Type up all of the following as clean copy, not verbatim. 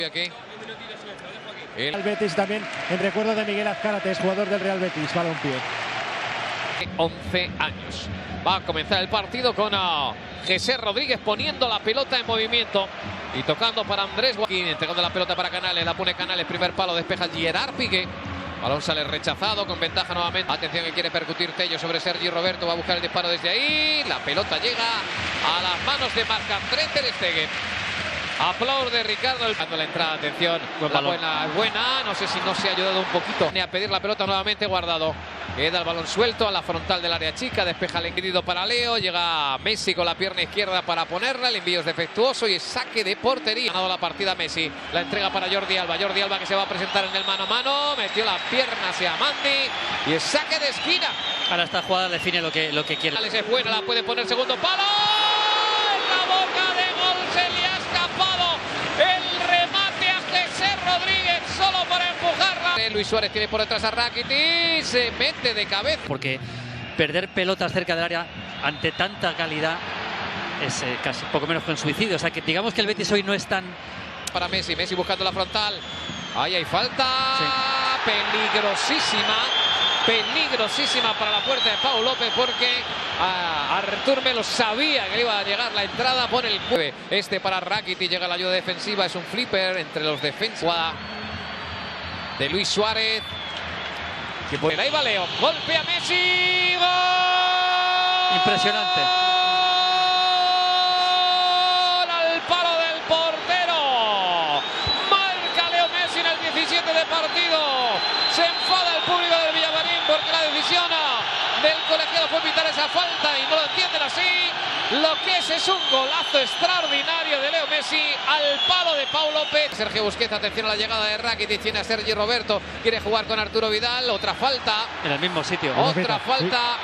Aquí. El Betis también, en recuerdo de Miguel Azcárate, jugador del Real Betis, balompié. 11 años. Va a comenzar el partido con José Rodríguez poniendo la pelota en movimiento y tocando para Andrés Joaquín, entregando la pelota para Canales, la pone Canales, primer palo, despeja Gerard Piqué. Balón sale rechazado, con ventaja nuevamente. Atención que quiere percutir Tello sobre Sergi Roberto, va a buscar el disparo desde ahí. La pelota llega a las manos de Marc-André ter Stegen. Aplaude Ricardo dando la entrada, atención, buena, no sé si no se ha ayudado un poquito a pedir la pelota nuevamente. Guardado, queda el balón suelto a la frontal del área chica, despeja el envío para Leo, llega Messi con la pierna izquierda para ponerla, el envío es defectuoso y es saque de portería. Ha ganado la partida Messi, la entrega para Jordi Alba que se va a presentar en el mano a mano, metió la pierna hacia Mandi y es saque de esquina. Ahora esta jugada define lo que quiere. Es buena, la puede poner segundo palo, en la boca de gol se le ha escapado el remate a José Rodríguez solo para empujarla. Luis Suárez tiene por detrás a Rakitic, se mete de cabeza. Porque perder pelotas cerca del área ante tanta calidad es casi poco menos que un suicidio. O sea que digamos que el Betis hoy no es tan... Para Messi buscando la frontal. Ahí hay falta, sí. Peligrosísima para la puerta de Pau López, porque Artur Melo sabía que le iba a llegar la entrada, pone el 9. Para Rakitic, llega la ayuda defensiva, es un flipper entre los defensas de Luis Suárez. Ahí va Leo, golpea Messi, ¡gol! Impresionante. Al palo del portero. Marca Leo Messi en el 17 de partido. Se enfada el público del Villamarín porque la decisión del colegiado fue pitar esa falta y no lo entienden así. Lo que es un golazo extraordinario de Leo Messi al palo de Pau López. Sergio Busquets, atención a la llegada de Rakitic, tiene a Sergi Roberto, quiere jugar con Arturo Vidal, otra falta. En el mismo sitio. Otra falta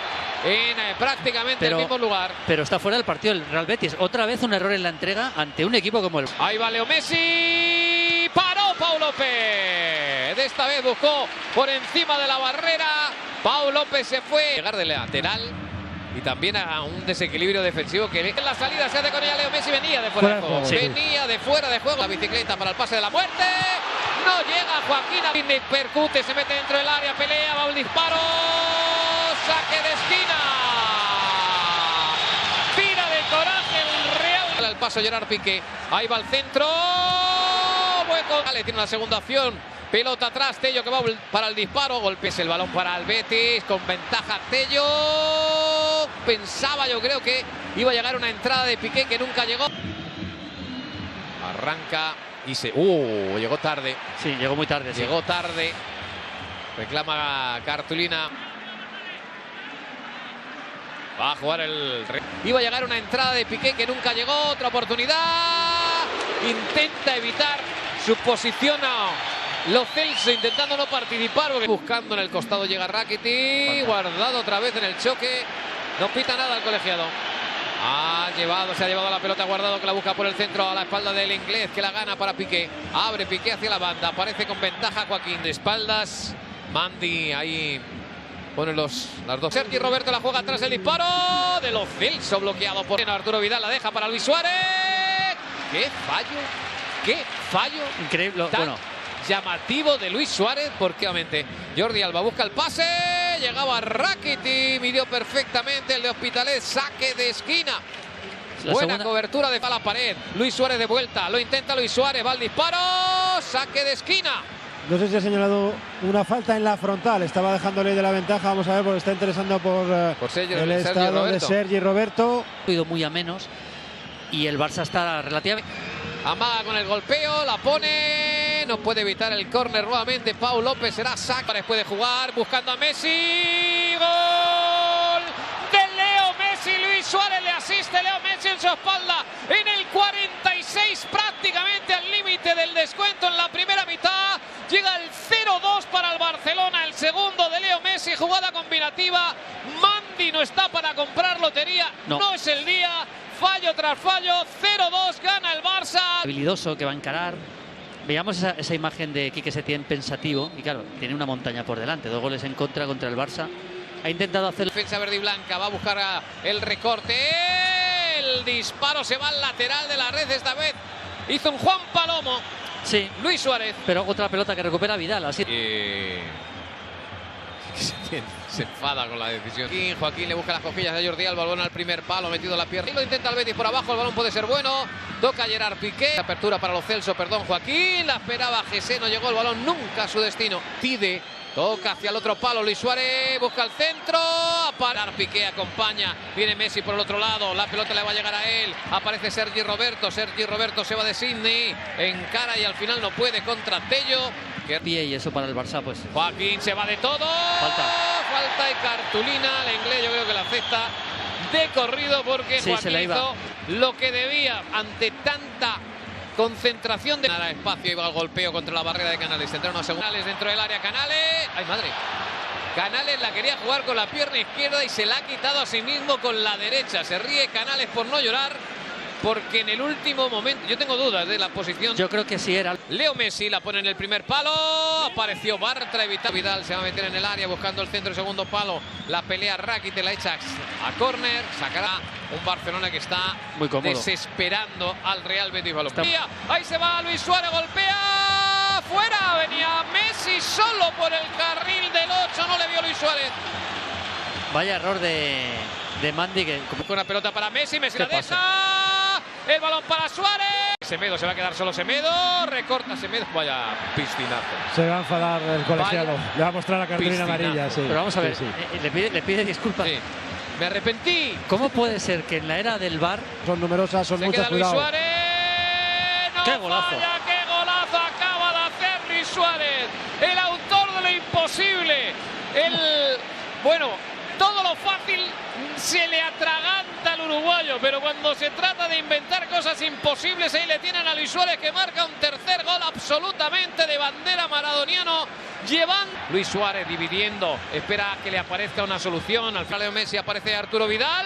en prácticamente el mismo lugar. Pero está fuera del partido el Real Betis. Otra vez un error en la entrega ante un equipo como el... Ahí va Leo Messi, paró Pau López. De esta vez buscó por encima de la barrera. Pau López se fue. Llegar de lateral. Y también a un desequilibrio defensivo que en la salida se hace con ella Leo Messi. Venía de fuera de juego. Sí. Venía de fuera de juego. La bicicleta para el pase de la muerte. No llega Joaquín. Percute, se mete dentro del área. Pelea, va un disparo. Saque de esquina. Tira de coraje el Real. Al paso Gerard Piqué. Ahí va el centro. Hueco. Vale, tiene una segunda acción. Pelota atrás, Tello que va para el disparo. Golpes el balón para el Betis. Con ventaja Tello. Pensaba, yo creo que iba a llegar una entrada de Piqué que nunca llegó. Arranca y se... llegó tarde. Sí, llegó muy tarde. Llegó tarde. Reclama cartulina. Va a jugar el... Iba a llegar una entrada de Piqué que nunca llegó. Otra oportunidad. Intenta evitar su posición Lo Celso, intentando no participar. Buscando en el costado llega Rakitic. Guardado otra vez en el choque. No pita nada el colegiado. Se ha llevado la pelota Guardado, que la busca por el centro a la espalda del inglés, que la gana para Piqué. Abre Piqué hacia la banda. Aparece con ventaja Joaquín. De espaldas. Mandi ahí pone las dos. Sergi Roberto la juega atrás, el disparo de Lo Celso bloqueado por Arturo Vidal. La deja para Luis Suárez. ¡Qué fallo! Increíble. Llamativo de Luis Suárez, porque obviamente Jordi Alba busca el pase, llegaba Rakitic, midió perfectamente el de Hospitalet, saque de esquina. Buena cobertura de la pared. Luis Suárez de vuelta, lo intenta Luis Suárez, va al disparo, saque de esquina. No sé si ha señalado una falta en la frontal, estaba dejándole de la ventaja, vamos a ver, porque está interesando por el estado de Sergi Roberto. Ha ido muy a menos y el Barça está relativamente... Amaga con el golpeo, la pone, no puede evitar el córner nuevamente. Pau López, será saque. Puede jugar buscando a Messi. Gol de Leo Messi. Luis Suárez le asiste, Leo Messi en su espalda en el 46, prácticamente al límite del descuento en la primera mitad. Llega el 0-2 para el Barcelona, el segundo de Leo Messi, jugada combinativa. Mandi no está para comprar lotería, no es el día. Fallo tras fallo, 0-2, gana el Barça. Habilidoso que va a encarar. Veamos esa imagen de Quique Setién pensativo. Y claro, tiene una montaña por delante. 2 goles en contra el Barça. Ha intentado hacer... Defensa verde y blanca, va a buscar el recorte. El disparo se va al lateral de la red esta vez. Hizo un Juan Palomo. Sí. Luis Suárez. Pero otra pelota que recupera Vidal. Así. Se enfada con la decisión. Joaquín le busca las cosquillas de Jordi Alba. El balón al primer palo, metido la pierna. Y lo intenta el Betis por abajo. El balón puede ser bueno. Toca Gerard Piqué. Apertura para los Celso, perdón, Joaquín. La esperaba Jesse. No llegó el balón nunca a su destino. Tide. Toca hacia el otro palo. Luis Suárez busca el centro. A parar. Piqué acompaña. Viene Messi por el otro lado. La pelota le va a llegar a él. Aparece Sergi Roberto. Sergi Roberto se va de Sidney. Encara y al final no puede contra Tello. Pie y eso para el Barça, pues. Joaquín se va de todo. Falta y cartulina. El inglés yo creo que la acepta de corrido porque sí, Joaquín hizo lo que debía ante tanta concentración de nada espacio. Iba al golpeo contra la barrera de Canales. Entraron a segundos dentro del área. Canales. ¡Ay, madre! Canales la quería jugar con la pierna izquierda y se la ha quitado a sí mismo con la derecha. Se ríe Canales por no llorar. Porque en el último momento, yo tengo dudas de la posición. Yo creo que sí era. Leo Messi la pone en el primer palo. Apareció Bartra, evita. Vidal se va a meter en el área buscando el centro, segundo palo. La pelea Rakitic, la echa a córner. Sacará un Barcelona que está muy cómodo, desesperando al Real Betis Balompié. Ahí se va Luis Suárez, golpea. Fuera, venía Messi solo por el carril del 8. No le vio Luis Suárez. Vaya error de Mandi. Con una pelota para Messi, Messi la deja. El balón para Suárez. Semedo se va a quedar solo. Semedo recorta Semedo. Vaya piscinazo. Se va a enfadar el colegiado. Le va a mostrar la cartulina amarilla. Sí. Pero vamos a ver. Sí. Le pide disculpas. Sí. Me arrepentí. ¿Cómo puede ser que en la era del VAR son numerosas, son muchas? Luis Suárez. No ¡qué golazo! Falla, ¡qué golazo acaba de hacer Luis Suárez! El autor de lo imposible. Bueno, todo lo fácil se le atraganta al uruguayo, pero cuando se trata de inventar cosas imposibles, ahí le tienen a Luis Suárez, que marca un tercer gol absolutamente de bandera maradoniano. Llevan Luis Suárez dividiendo, espera a que le aparezca una solución. Al final Leo Messi, aparece Arturo Vidal.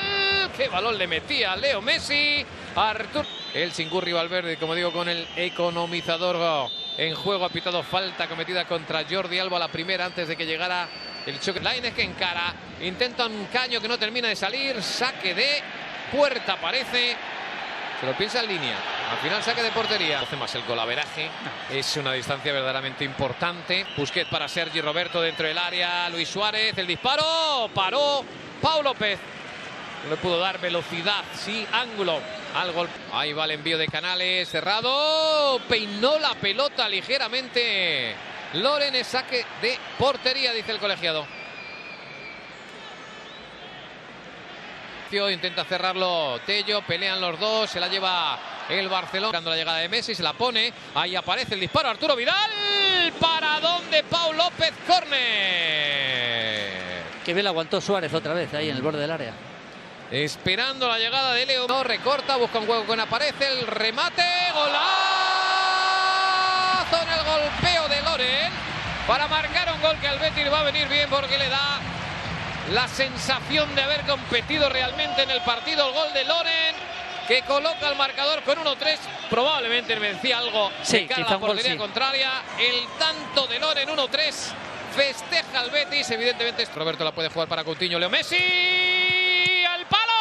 ¡Qué balón le metía Leo Messi! Arturo. El Singurri Valverde, como digo, con el economizador en juego. Ha pitado falta cometida contra Jordi Alba, la primera antes de que llegara el choque. Lainez que encara, intenta un caño que no termina de salir. Saque de puerta parece. Se lo piensa en línea. Al final saque de portería. Hace más el golaveraje. Es una distancia verdaderamente importante. Busquets para Sergi Roberto dentro del área. Luis Suárez, el disparo. Paró Pau López. No le pudo dar velocidad, sí, ángulo al gol. Ahí va el envío de Canales, cerrado. Peinó la pelota ligeramente. Loren, es saque de portería, dice el colegiado. Intenta cerrarlo Tello, pelean los dos, se la lleva el Barcelona. Buscando la llegada de Messi, se la pone. Ahí aparece el disparo, Arturo Vidal. ¿Para dónde Pau López? Córner. Qué bien aguantó Suárez otra vez ahí en el borde del área. Esperando la llegada de Leo. No, recorta, busca un hueco con aparece. El remate. Golazo en el golpeo de Loren. Para marcar un gol que al Betis va a venir bien porque le da la sensación de haber competido realmente en el partido. El gol de Loren, que coloca el marcador con 1-3. Probablemente vencía algo de cara a la portería contraria. El tanto de Loren, 1-3. Festeja el Betis. Evidentemente Roberto la puede jugar para Coutinho. Leo Messi. ¡Al palo!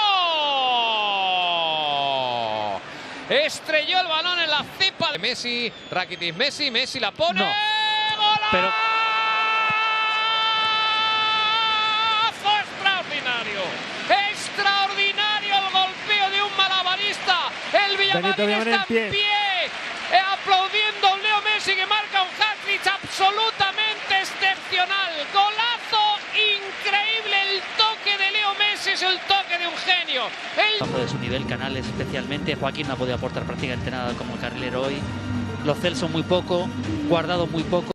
Estrelló el balón en la cepa de Messi. Rakitic, Messi la pone. No. Pero extraordinario el golpeo de un malabarista. El Villamarín está en pie, aplaudiendo a Leo Messi, que marca un hat-trick absolutamente excepcional. Golazo increíble. El toque de Leo Messi es el toque de un genio. Bajo de su nivel, Canales especialmente. Joaquín no ha podido aportar prácticamente nada como carrilero hoy. Los Celso muy poco, Guardado muy poco.